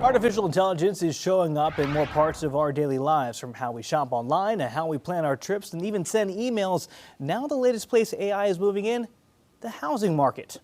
Artificial intelligence is showing up in more parts of our daily lives, from how we shop online to how we plan our trips and even send emails. Now the latest place AI is moving in, the housing market.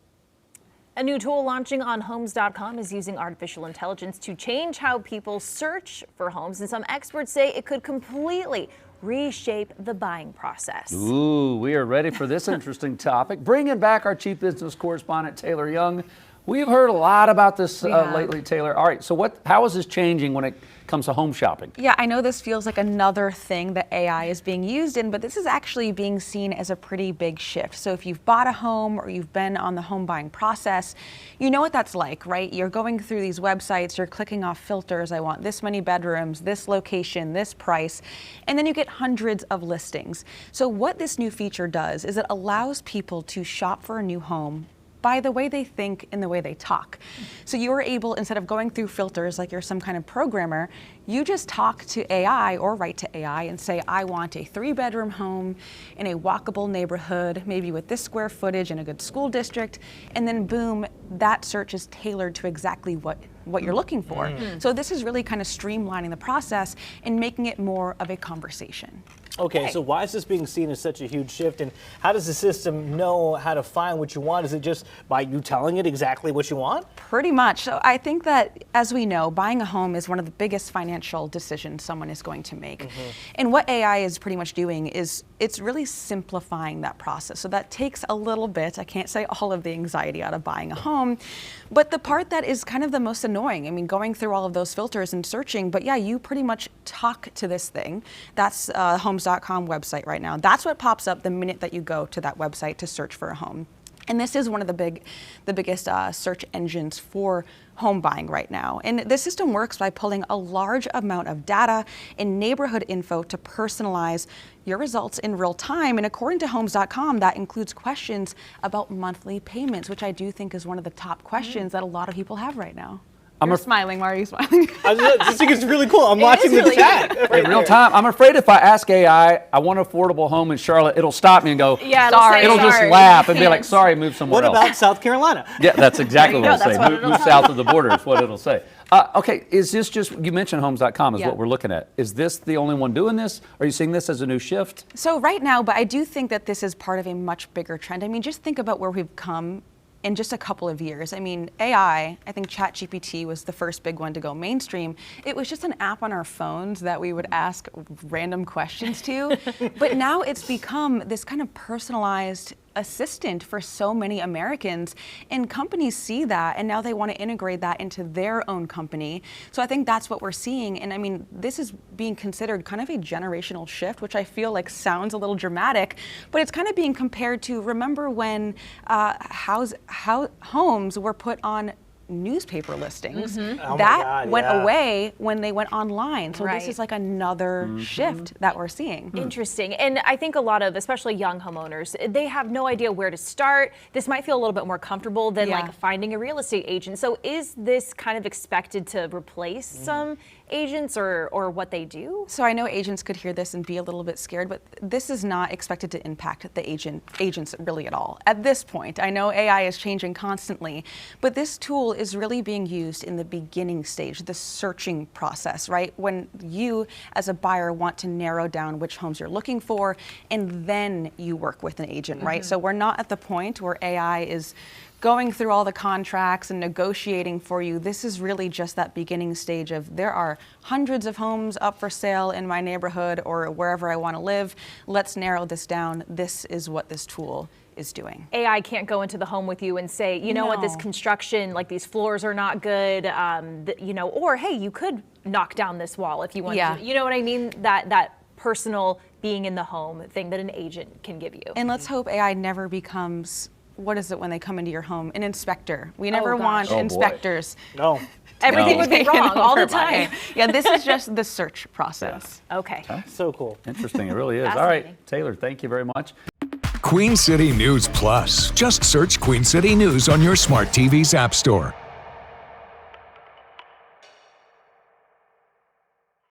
A new tool launching on Homes.com is using artificial intelligence to change how people search for homes, and some experts say it could completely reshape the buying process. Ooh, we are ready for this interesting topic. Bringing back our chief business correspondent, Taylor Young. We've heard a lot about this lately, Taylor. All right, so how is this changing when it comes to home shopping? Yeah, I know this feels like another thing that AI is being used in, but this is actually being seen as a pretty big shift. So if you've bought a home or you've been on the home buying process, you know what that's like, right? You're going through these websites, you're clicking off filters. I want this many bedrooms, this location, this price, and then you get hundreds of listings. So what this new feature does is it allows people to shop for a new home by the way they think and the way they talk. So you are able, instead of going through filters like you're some kind of programmer, you just talk to AI or write to AI and say, I want a 3-bedroom home in a walkable neighborhood, maybe with this square footage in a good school district, and then boom, that search is tailored to exactly what you're looking for. So this is really kind of streamlining the process and making it more of a conversation. Okay, so why is this being seen as such a huge shift, and how does the system know how to find what you want? Is it just by you telling it exactly what you want? Pretty much. So I think that, as we know, buying a home is one of the biggest financial decisions someone is going to make. And what AI is pretty much doing is it's really simplifying that process. So that takes a little bit, I can't say all of the anxiety out of buying a home, but the part that is kind of the most annoying, I mean, going through all of those filters and searching, but yeah, you pretty much talk to this thing. That's Homes.com website right now. That's what pops up the minute that you go to that website to search for a home. And this is one of the biggest search engines for home buying right now. And the system works by pulling a large amount of data and neighborhood info to personalize your results in real time. And according to Homes.com, that includes questions about monthly payments, which I do think is one of the top questions that a lot of people have right now. You're smiling. Why are you smiling? I just think it's really cool. I'm watching the chat. In real time. I'm afraid if I ask AI, I want an affordable home in Charlotte, it'll stop me and go, yeah, sorry. It'll just laugh and be like, sorry, move somewhere else. What about South Carolina? Yeah, that's exactly what it'll say. What Move south of the border is what it'll say. Okay, is this just, you mentioned Homes.com is what we're looking at. Is this the only one doing this? Are you seeing this as a new shift? So right now, but I do think that this is part of a much bigger trend. I mean, just think about where we've come in just a couple of years. I mean, AI, I think ChatGPT was the first big one to go mainstream. It was just an app on our phones that we would ask random questions to. But now it's become this kind of personalized assistant for so many Americans, and companies see that, and now they want to integrate that into their own company. So I think that's what we're seeing, and I mean, this is being considered kind of a generational shift, which I feel like sounds a little dramatic, but it's kind of being compared to, remember when homes were put on newspaper listings. That went away when they went online. So this is like another shift that we're seeing. Interesting. And I think a lot of, especially young homeowners, they have no idea where to start. This might feel a little bit more comfortable than like finding a real estate agent. So is this kind of expected to replace some agents or what they do? So I know agents could hear this and be a little bit scared, but this is not expected to impact the agents really at all. At this point, I know AI is changing constantly, but this tool is really being used in the beginning stage, the searching process, right? When you as a buyer want to narrow down which homes you're looking for, and then you work with an agent, right? So we're not at the point where AI is going through all the contracts and negotiating for you. This is really just that beginning stage of, there are hundreds of homes up for sale in my neighborhood or wherever I want to live. Let's narrow this down. This is what this tool is doing. AI can't go into the home with you and say, you know what, this construction, like these floors are not good, you know, or hey, you could knock down this wall if you want to. You know what I mean? That personal being in the home thing that an agent can give you. And let's hope AI never becomes, what is it when they come into your home? An inspector. We never want inspectors. No. Everything would be wrong all the time. Yeah, this is just the search process. Okay. So cool. Interesting, it really is. All right, Taylor, thank you very much. Queen City News Plus. Just search Queen City News on your smart TV's app store.